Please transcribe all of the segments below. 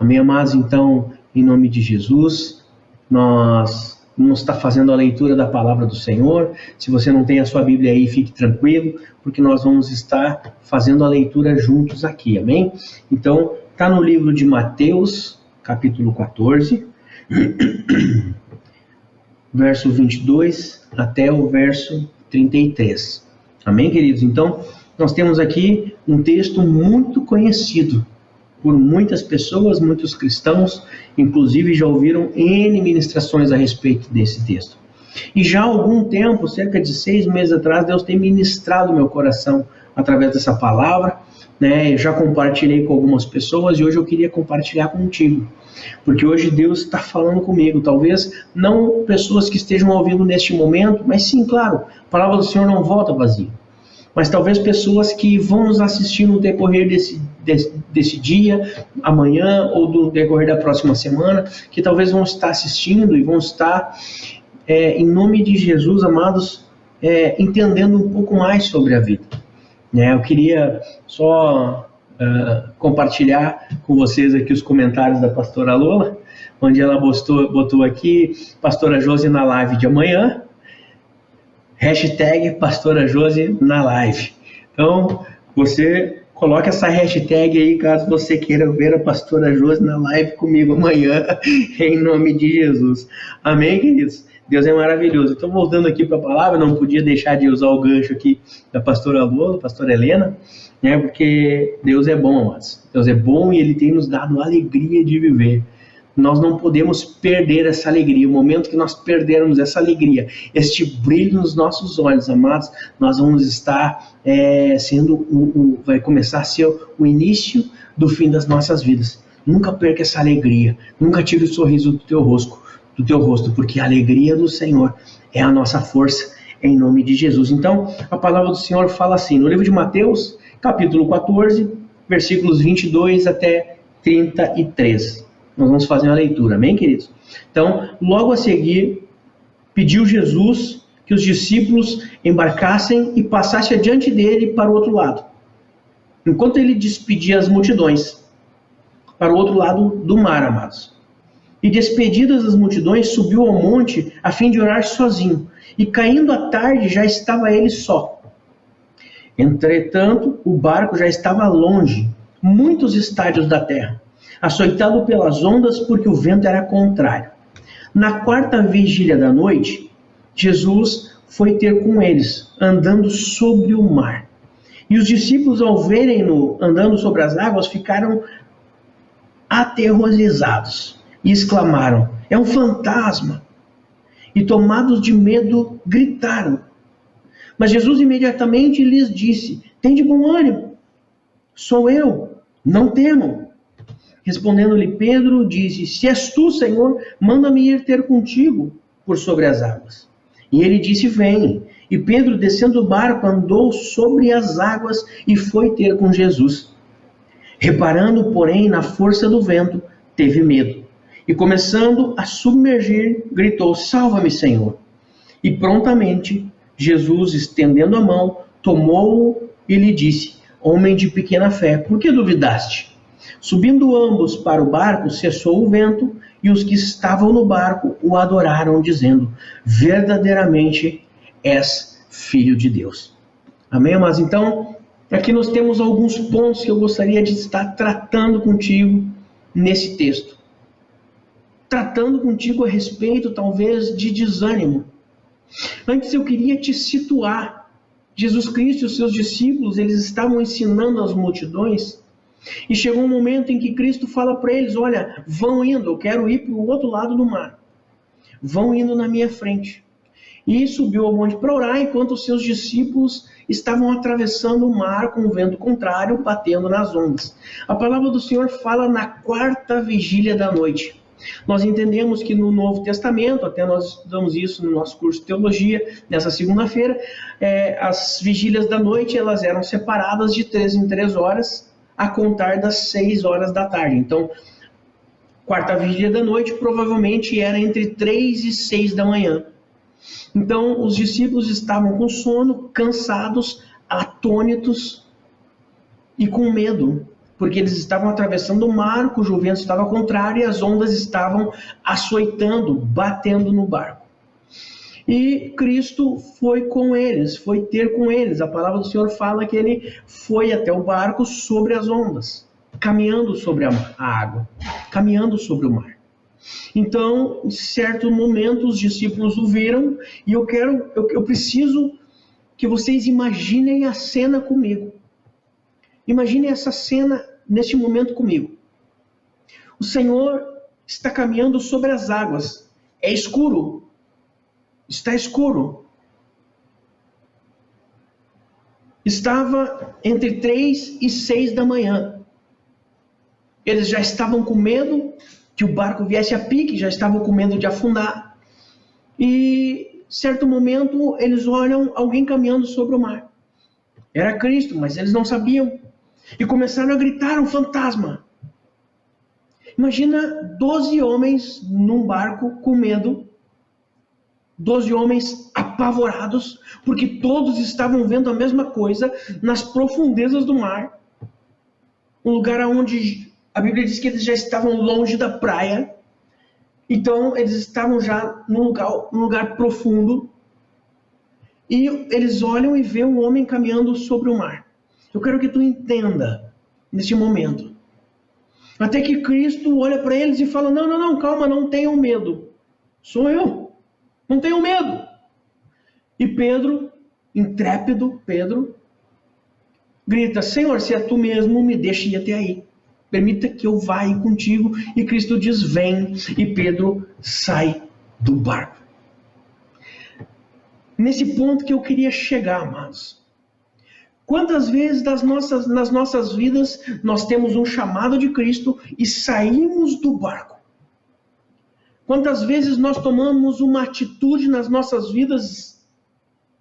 Amém, amados? Então, em nome de Jesus, nós vamos estar fazendo a leitura da palavra do Senhor. Se você não tem a sua Bíblia aí, fique tranquilo, porque nós vamos estar fazendo a leitura juntos aqui, amém? Então, está no livro de Mateus, capítulo 14, verso 22 até o verso 33. Amém, queridos? Então, nós temos aqui um texto muito conhecido por muitas pessoas, muitos cristãos, inclusive já ouviram N ministrações a respeito desse texto. E já há algum tempo, cerca de 6 meses atrás, Deus tem ministrado meu coração através dessa palavra, né? Eu já compartilhei com algumas pessoas e hoje eu queria compartilhar contigo, porque hoje Deus está falando comigo, talvez não pessoas que estejam ouvindo neste momento, mas sim, claro, a palavra do Senhor não volta vazia. Mas talvez pessoas que vão nos assistir no decorrer desse dia, amanhã ou do decorrer da próxima semana, que talvez vão estar assistindo e vão estar, em nome de Jesus, amados, entendendo um pouco mais sobre a vida. Eu queria só compartilhar com vocês aqui os comentários da pastora Lola, onde ela botou aqui, pastora Josi na live de amanhã, hashtag Pastora Josi na live. Então, você coloca essa hashtag aí, caso você queira ver a Pastora Josi na live comigo amanhã, em nome de Jesus. Amém, queridos? Deus é maravilhoso. Então, voltando aqui para a palavra, não podia deixar de usar o gancho aqui da pastora Lola, pastora Helena, né? Porque Deus é bom, amados. Deus é bom e Ele tem nos dado a alegria de viver. Nós não podemos perder essa alegria. O momento que nós perdermos essa alegria, este brilho nos nossos olhos, amados, nós vamos estar vai começar a ser o início do fim das nossas vidas. Nunca perca essa alegria. Nunca tire o sorriso do teu rosto, porque a alegria do Senhor é a nossa força, em nome de Jesus. Então, a palavra do Senhor fala assim, no livro de Mateus, capítulo 14, versículos 22 até 33. Nós vamos fazer uma leitura, amém, queridos? Então, logo a seguir, pediu Jesus que os discípulos embarcassem e passassem adiante dele para o outro lado, enquanto ele despedia as multidões, para o outro lado do mar, amados. E despedidas as multidões, subiu ao monte a fim de orar sozinho, e caindo a tarde já estava ele só. Entretanto, o barco já estava longe, muitos estádios da terra, açoitado pelas ondas, porque o vento era contrário. Na 4ª vigília da noite, Jesus foi ter com eles, andando sobre o mar. E os discípulos, ao verem-no andando sobre as águas, ficaram aterrorizados e exclamaram: é um fantasma! E tomados de medo, gritaram. Mas Jesus imediatamente lhes disse: tende bom ânimo, sou eu, não temam. Respondendo-lhe Pedro, disse: se és tu, Senhor, manda-me ir ter contigo por sobre as águas. E ele disse: vem. E Pedro, descendo do barco, andou sobre as águas e foi ter com Jesus. Reparando, porém, na força do vento, teve medo. E começando a submergir, gritou: salva-me, Senhor. E prontamente, Jesus, estendendo a mão, tomou-o e lhe disse: homem de pequena fé, por que duvidaste? Subindo ambos para o barco, cessou o vento, e os que estavam no barco o adoraram, dizendo: verdadeiramente és Filho de Deus. Amém, mas então, aqui nós temos alguns pontos que eu gostaria de estar tratando contigo nesse texto. Tratando contigo a respeito, talvez, de desânimo. Antes eu queria te situar. Jesus Cristo e os seus discípulos, eles estavam ensinando as multidões, e chegou um momento em que Cristo fala para eles: olha, vão indo, eu quero ir para o outro lado do mar. Vão indo na minha frente. E subiu ao monte para orar, enquanto os seus discípulos estavam atravessando o mar com o vento contrário, batendo nas ondas. A palavra do Senhor fala na 4ª vigília da noite. Nós entendemos que no Novo Testamento, até nós estudamos isso no nosso curso de teologia, nessa segunda-feira, as vigílias da noite elas eram separadas de 3 em 3 horas, a contar das 6 horas da tarde. Então, 4ª vigília da noite provavelmente era entre 3 e 6 da manhã. Então, os discípulos estavam com sono, cansados, atônitos e com medo, porque eles estavam atravessando o mar, cujo vento estava contrário e as ondas estavam açoitando, batendo no barco. E Cristo foi com eles, foi ter com eles. A palavra do Senhor fala que ele foi até o barco sobre as ondas, caminhando sobre a água, caminhando sobre o mar. Então, em certo momento, os discípulos o viram, e eu preciso que vocês imaginem a cena comigo. Imaginem essa cena neste momento comigo. O Senhor está caminhando sobre as águas. É escuro. Está escuro. Estava entre 3 e 6 da manhã. Eles já estavam com medo que o barco viesse a pique, já estavam com medo de afundar. E, certo momento, eles olham alguém caminhando sobre o mar. Era Cristo, mas eles não sabiam. E começaram a gritar: um fantasma. Imagina 12 homens num barco com medo. 12 homens apavorados, porque todos estavam vendo a mesma coisa nas profundezas do mar. Um lugar onde a Bíblia diz que eles já estavam longe da praia. Então eles estavam já num lugar profundo. E eles olham e vêem um homem caminhando sobre o mar. Eu quero que tu entenda neste momento. Até que Cristo olha para eles e fala: não, calma, não tenham medo. Sou eu. Não tenham medo. E Pedro, intrépido Pedro, grita: Senhor, se é tu mesmo, me deixa ir até aí. Permita que eu vá aí contigo. E Cristo diz: vem. E Pedro sai do barco. Nesse ponto que eu queria chegar, amados. Quantas vezes nas nossas vidas nós temos um chamado de Cristo e saímos do barco? Quantas vezes nós tomamos uma atitude nas nossas vidas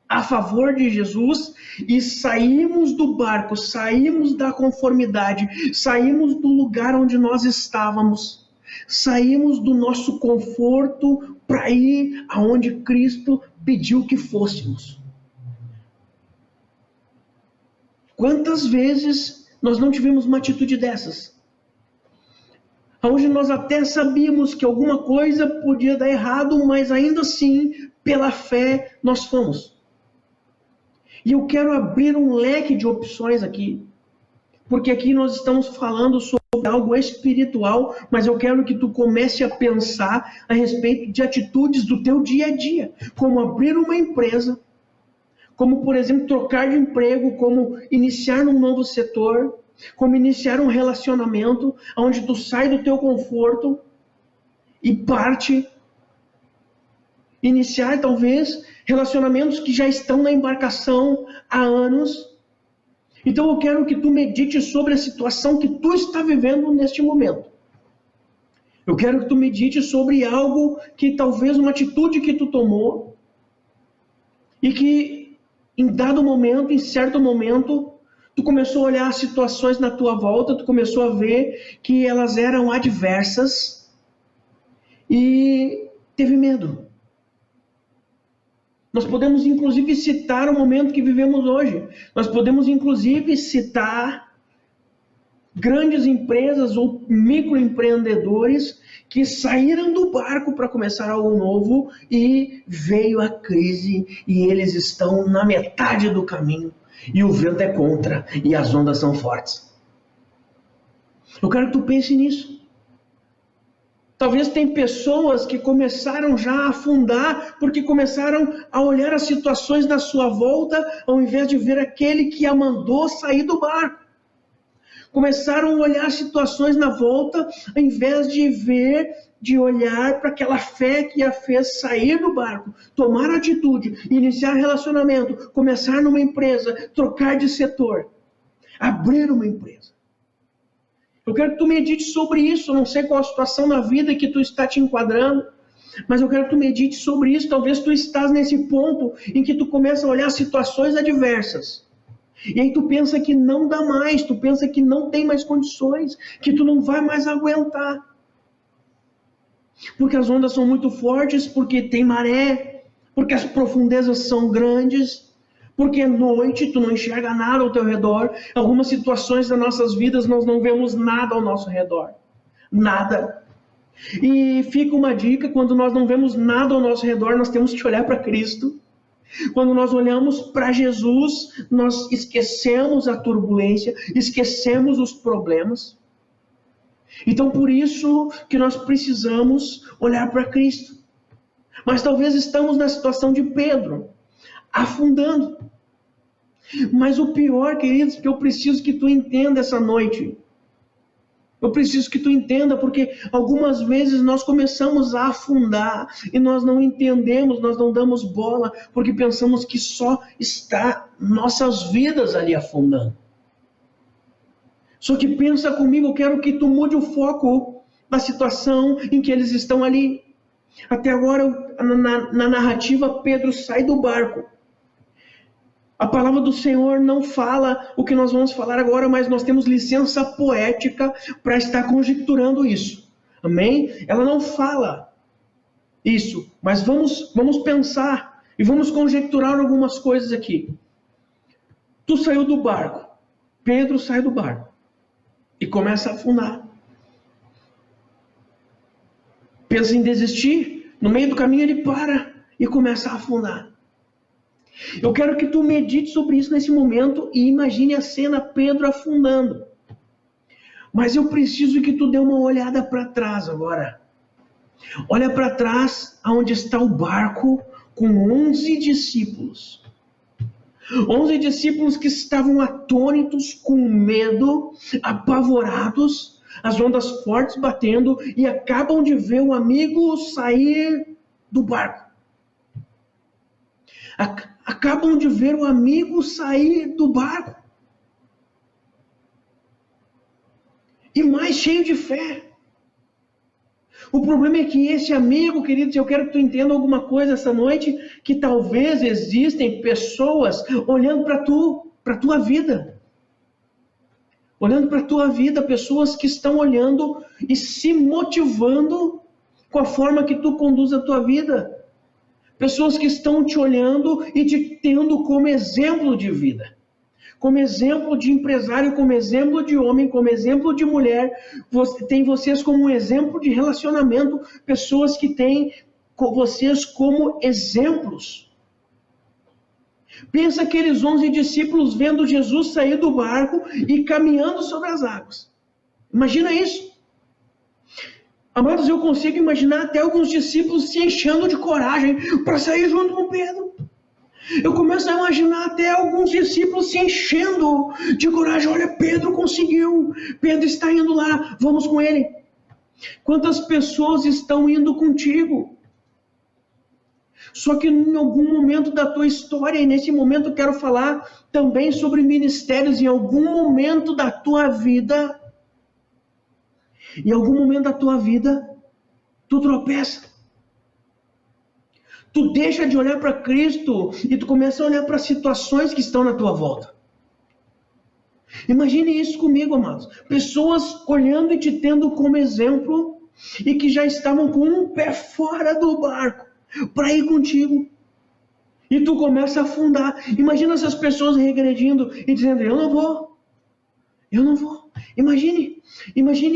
a favor de Jesus e saímos do barco, saímos da conformidade, saímos do lugar onde nós estávamos, saímos do nosso conforto para ir aonde Cristo pediu que fôssemos. Quantas vezes nós não tivemos uma atitude dessas? Onde nós até sabíamos que alguma coisa podia dar errado, mas ainda assim, pela fé, nós fomos. E eu quero abrir um leque de opções aqui, porque aqui nós estamos falando sobre algo espiritual, mas eu quero que tu comece a pensar a respeito de atitudes do teu dia a dia, como abrir uma empresa, como, por exemplo, trocar de emprego, como iniciar num novo setor, como iniciar um relacionamento onde tu sai do teu conforto e parte iniciar talvez relacionamentos que já estão na embarcação há anos. Então eu quero que tu medite sobre a situação que tu está vivendo neste momento. Eu quero que tu medite sobre algo que talvez uma atitude que tu tomou e que em dado momento, em certo momento, tu começou a olhar as situações na tua volta, tu começou a ver que elas eram adversas e teve medo. Nós podemos inclusive citar o momento que vivemos hoje. Nós podemos inclusive citar grandes empresas ou microempreendedores que saíram do barco para começar algo novo e veio a crise e eles estão na metade do caminho. E o vento é contra, e as ondas são fortes. Eu quero que tu pense nisso. Talvez tem pessoas que começaram já a afundar, porque começaram a olhar as situações na sua volta, ao invés de ver aquele que a mandou sair do barco. Começaram a olhar as situações na volta, ao invés de olhar para aquela fé que a fez sair do barco, tomar atitude, iniciar relacionamento, começar numa empresa, trocar de setor, abrir uma empresa. Eu quero que tu medite sobre isso. Eu não sei qual a situação na vida que tu está te enquadrando, mas eu quero que tu medite sobre isso. Talvez tu estás nesse ponto em que tu começa a olhar situações adversas. E aí tu pensa que não dá mais, tu pensa que não tem mais condições, que tu não vai mais aguentar. Porque as ondas são muito fortes, porque tem maré, porque as profundezas são grandes, Porque é noite, tu não enxerga nada ao teu redor. Algumas situações das nossas vidas nós não vemos nada ao nosso redor. Nada. E fica uma dica: quando nós não vemos nada ao nosso redor, nós temos que olhar para Cristo. Quando nós olhamos para Jesus, nós esquecemos a turbulência, esquecemos os problemas. Então, por isso que nós precisamos olhar para Cristo. Mas talvez estamos na situação de Pedro, afundando. Mas o pior, queridos, que eu preciso que tu entenda essa noite. Eu preciso que tu entenda, porque algumas vezes nós começamos a afundar e nós não entendemos, nós não damos bola, porque pensamos que só está nossas vidas ali afundando. Só que pensa comigo, eu quero que tu mude o foco da situação em que eles estão ali. Até agora, na narrativa, Pedro sai do barco. A palavra do Senhor não fala o que nós vamos falar agora, mas nós temos licença poética para estar conjecturando isso. Amém? Ela não fala isso, mas vamos pensar e vamos conjecturar algumas coisas aqui. Tu saiu do barco. Pedro sai do barco e começa a afundar. Pensa em desistir. No meio do caminho ele para e começa a afundar. Eu quero que tu medite sobre isso nesse momento e imagine a cena, Pedro afundando. Mas eu preciso que tu dê uma olhada para trás agora. Olha para trás aonde está o barco com 11 discípulos. 11 discípulos que estavam atônitos, com medo, apavorados, as ondas fortes batendo, e acabam de ver o amigo sair do barco. Acabam de ver o amigo sair do barco. E mais cheio de fé. O problema é que esse amigo, queridos, eu quero que tu entenda alguma coisa essa noite, que talvez existem pessoas olhando para a tua vida. Olhando para a tua vida, pessoas que estão olhando e se motivando com a forma que tu conduz a tua vida. Pessoas que estão te olhando e te tendo como exemplo de vida. Como exemplo de empresário, como exemplo de homem, como exemplo de mulher. Tem vocês como um exemplo de relacionamento. Pessoas que têm vocês como exemplos. Pensa aqueles 11 discípulos vendo Jesus sair do barco e caminhando sobre as águas. Imagina isso. Amados, eu consigo imaginar até alguns discípulos se enchendo de coragem para sair junto com Pedro. Eu começo a imaginar até alguns discípulos se enchendo de coragem. Olha, Pedro conseguiu. Pedro está indo lá. Vamos com ele. Quantas pessoas estão indo contigo? Só que em algum momento da tua história, e nesse momento eu quero falar também sobre ministérios, em algum momento da tua vida, tu tropeça. Tu deixa de olhar para Cristo e tu começa a olhar para situações que estão na tua volta. Imagine isso comigo, amados. Pessoas olhando e te tendo como exemplo e que já estavam com um pé fora do barco para ir contigo. E tu começa a afundar. Imagina essas pessoas regredindo e dizendo: eu não vou. Imagine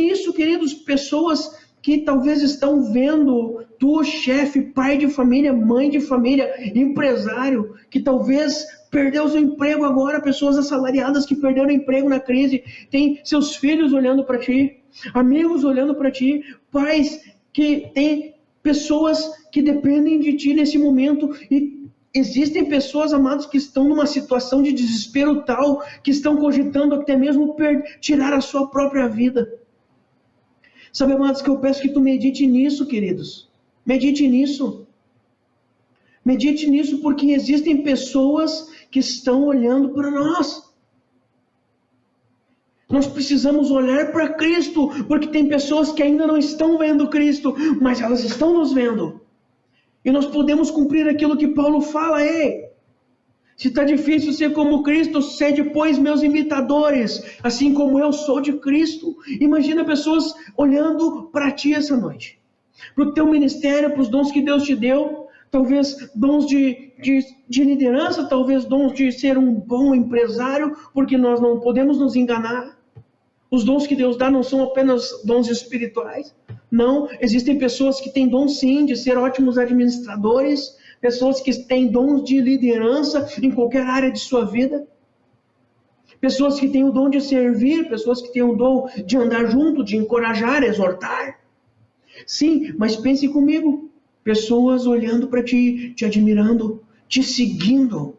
isso, queridos. Pessoas que talvez estão vendo tu, chefe, pai de família, mãe de família, empresário, que talvez perdeu seu emprego agora, pessoas assalariadas que perderam emprego na crise, tem seus filhos olhando para ti, amigos olhando para ti, pais que têm pessoas que dependem de ti nesse momento. E existem pessoas, amados, que estão numa situação de desespero tal, que estão cogitando até mesmo tirar a sua própria vida. Sabe, amados, que eu peço que tu medite nisso, queridos. Medite nisso. Medite nisso, porque existem pessoas que estão olhando para nós. Nós precisamos olhar para Cristo, porque tem pessoas que ainda não estão vendo Cristo, mas elas estão nos vendo. E nós podemos cumprir aquilo que Paulo fala: ei, se está difícil ser como Cristo, sede, pois, meus imitadores, assim como eu sou de Cristo. Imagina pessoas olhando para ti essa noite, para o teu ministério, para os dons que Deus te deu. talvez dons de liderança, talvez dons de ser um bom empresário, porque nós não podemos nos enganar. Os dons que Deus dá não são apenas dons espirituais. Não, existem pessoas que têm dom sim de ser ótimos administradores, pessoas que têm dons de liderança em qualquer área de sua vida. Pessoas que têm o dom de servir, pessoas que têm o dom de andar junto, de encorajar, exortar. Sim, mas pense comigo, pessoas olhando para ti, te admirando, te seguindo.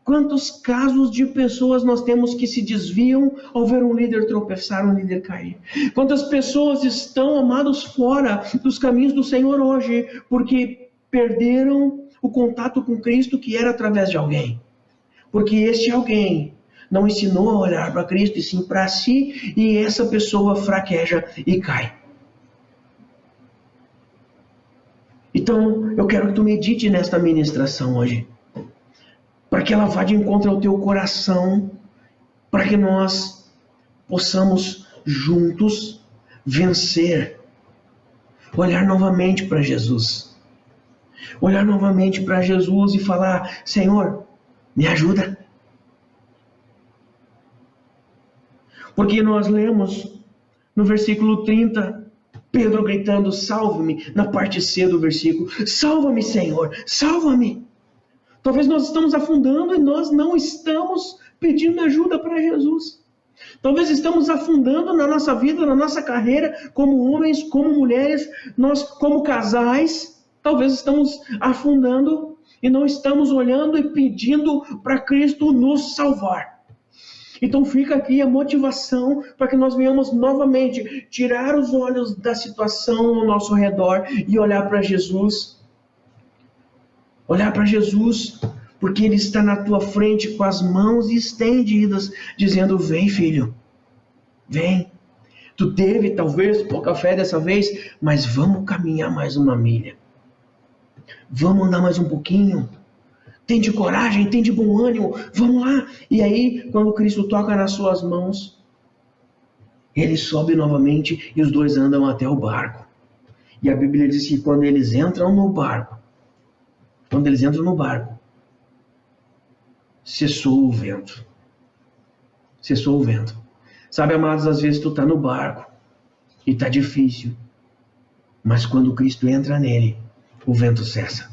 Quantos casos de pessoas nós temos que se desviam ao ver um líder tropeçar, um líder cair? Quantas pessoas estão, amados, fora dos caminhos do Senhor hoje, porque perderam o contato com Cristo que era através de alguém? Porque este alguém não ensinou a olhar para Cristo e sim para si, e essa pessoa fraqueja e cai. Então, eu quero que tu medite nesta ministração hoje, para que ela vá de encontro ao teu coração, para que nós possamos juntos vencer, olhar novamente para Jesus, olhar novamente para Jesus e falar: Senhor, me ajuda. Porque nós lemos no versículo 30, Pedro gritando: salve-me, na parte C do versículo: salva-me, Senhor, salva-me. Talvez nós estamos afundando e nós não estamos pedindo ajuda para Jesus. Talvez estamos afundando na nossa vida, na nossa carreira, como homens, como mulheres, nós como casais. Talvez estamos afundando e não estamos olhando e pedindo para Cristo nos salvar. Então fica aqui a motivação para que nós venhamos novamente tirar os olhos da situação ao nosso redor e olhar para Jesus. Olhar para Jesus, porque Ele está na tua frente com as mãos estendidas, dizendo: vem, filho, vem. Tu teve talvez pouca fé dessa vez, mas vamos caminhar mais uma milha. Vamos andar mais um pouquinho. Tem de coragem, tem de bom ânimo, vamos lá. E aí, quando Cristo toca nas suas mãos, Ele sobe novamente e os dois andam até o barco. E a Bíblia diz que quando eles entram no barco, cessou o vento. Cessou o vento. Sabe, amados, às vezes tu está no barco e está difícil. Mas quando Cristo entra nele, o vento cessa.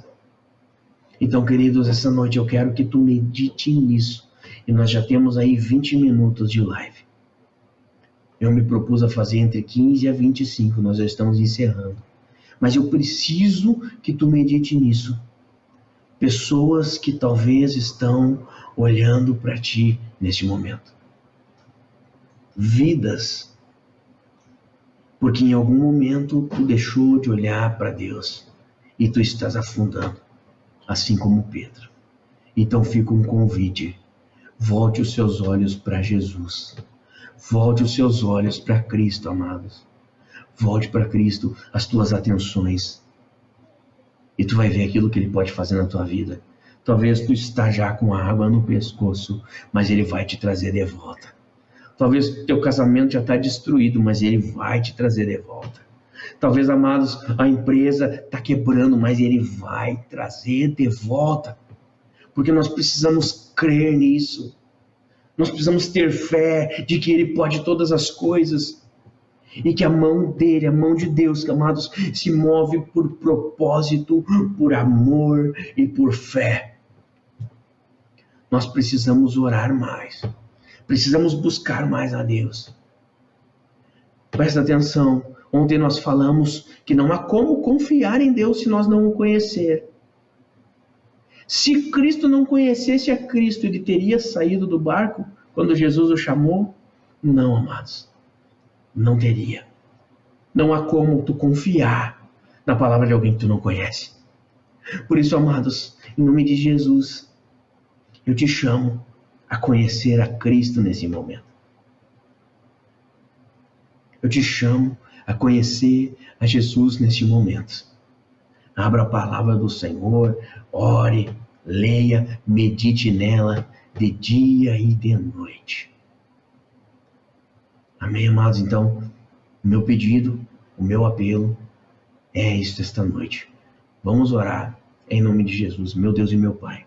Então, queridos, essa noite eu quero que tu medite nisso. E nós já temos aí 20 minutos de live. Eu me propus a fazer entre 15 a 25, nós já estamos encerrando. Mas eu preciso que tu medite nisso. Pessoas que talvez estão olhando para ti neste momento. Vidas. Porque em algum momento tu deixou de olhar para Deus e tu estás afundando, assim como Pedro. Então fica um convite. Volte os seus olhos para Jesus. Volte os seus olhos para Cristo, amados. Volte para Cristo as tuas atenções. E tu vai ver aquilo que Ele pode fazer na tua vida. Talvez tu está já com a água no pescoço, mas Ele vai te trazer de volta. Talvez teu casamento já está destruído, mas Ele vai te trazer de volta. Talvez, amados, a empresa está quebrando, mas Ele vai trazer de volta. Porque nós precisamos crer nisso. Nós precisamos ter fé de que Ele pode todas as coisas. E que a mão dele, a mão de Deus, amados, se move por propósito, por amor e por fé. Nós precisamos orar mais. Precisamos buscar mais a Deus. Presta atenção. Ontem nós falamos que não há como confiar em Deus se nós não o conhecer. Se Cristo não conhecesse a Cristo, ele teria saído do barco quando Jesus o chamou? Não, amados. Não teria. Não há como tu confiar na palavra de alguém que tu não conhece. Por isso, amados, em nome de Jesus, eu te chamo a conhecer a Cristo nesse momento. Eu te chamo a conhecer a Jesus neste momento. Abra a palavra do Senhor, ore, leia, medite nela de dia e de noite. Amém, amados? Então, o meu pedido, o meu apelo é isso esta noite. Vamos orar Em nome de Jesus, meu Deus e meu Pai.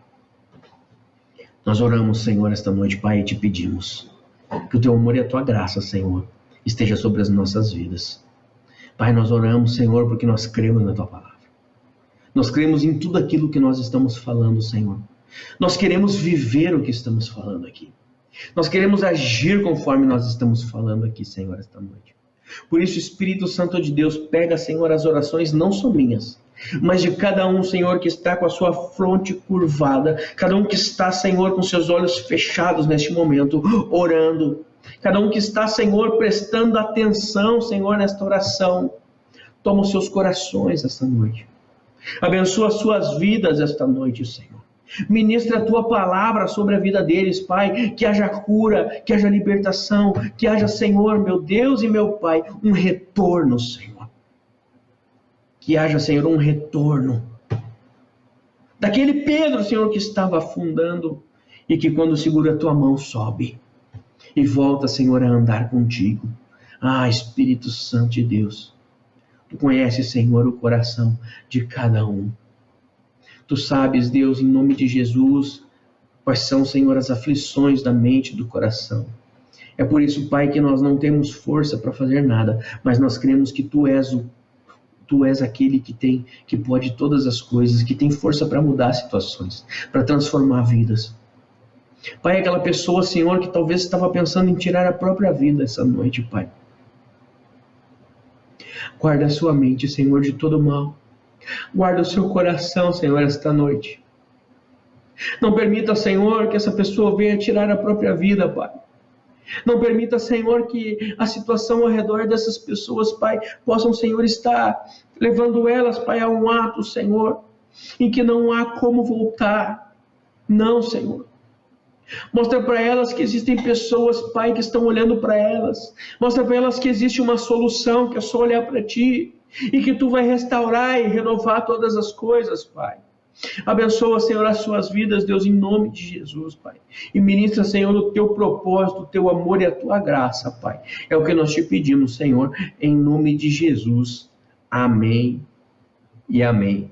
Nós oramos, Senhor, esta noite, Pai, e te pedimos que o teu amor e a tua graça, Senhor, esteja sobre as nossas vidas. Pai, nós oramos, Senhor, porque nós cremos na tua palavra. Nós cremos em tudo aquilo que nós estamos falando, Senhor. Nós queremos viver o que estamos falando aqui. Nós queremos agir conforme nós estamos falando aqui, Senhor, esta noite. Por isso, Espírito Santo de Deus, pega, Senhor, as orações não só minhas, mas de cada um, Senhor, que está com a sua fronte curvada, cada um que está, Senhor, com seus olhos fechados neste momento, orando, cada um que está, Senhor, prestando atenção, Senhor, nesta oração. Toma os seus corações esta noite, abençoa as suas vidas esta noite, Senhor. Ministra a tua palavra sobre a vida deles, Pai, que haja cura, que haja libertação, que haja, Senhor, meu Deus e meu Pai, um retorno, Senhor. Que haja, Senhor, um retorno daquele Pedro, Senhor, que estava afundando e que quando segura a tua mão sobe e volta, Senhor, a andar contigo. Ah, Espírito Santo de Deus, tu conheces, Senhor, o coração de cada um. Tu sabes, Deus, em nome de Jesus, quais são, Senhor, as aflições da mente e do coração. É por isso, Pai, que nós não temos força para fazer nada, mas nós cremos que Tu és aquele que pode todas as coisas, que tem força para mudar situações, para transformar vidas. Pai, aquela pessoa, Senhor, que talvez estava pensando em tirar a própria vida essa noite, Pai. Guarda a sua mente, Senhor, de todo mal. Guarda o seu coração, Senhor, esta noite. Não permita, Senhor, que essa pessoa venha tirar a própria vida, Pai. Não permita, Senhor, que a situação ao redor dessas pessoas, Pai, possam, Senhor, estar levando elas, Pai, a um ato, Senhor, em que não há como voltar. Não, Senhor. Mostra para elas que existem pessoas, Pai, que estão olhando para elas. Mostra para elas que existe uma solução, que é só olhar para Ti. E que Tu vai restaurar e renovar todas as coisas, Pai. Abençoa, Senhor, as suas vidas, Deus, em nome de Jesus, Pai. E ministra, Senhor, o Teu propósito, o Teu amor e a Tua graça, Pai. É o que nós te pedimos, Senhor, em nome de Jesus. Amém e amém.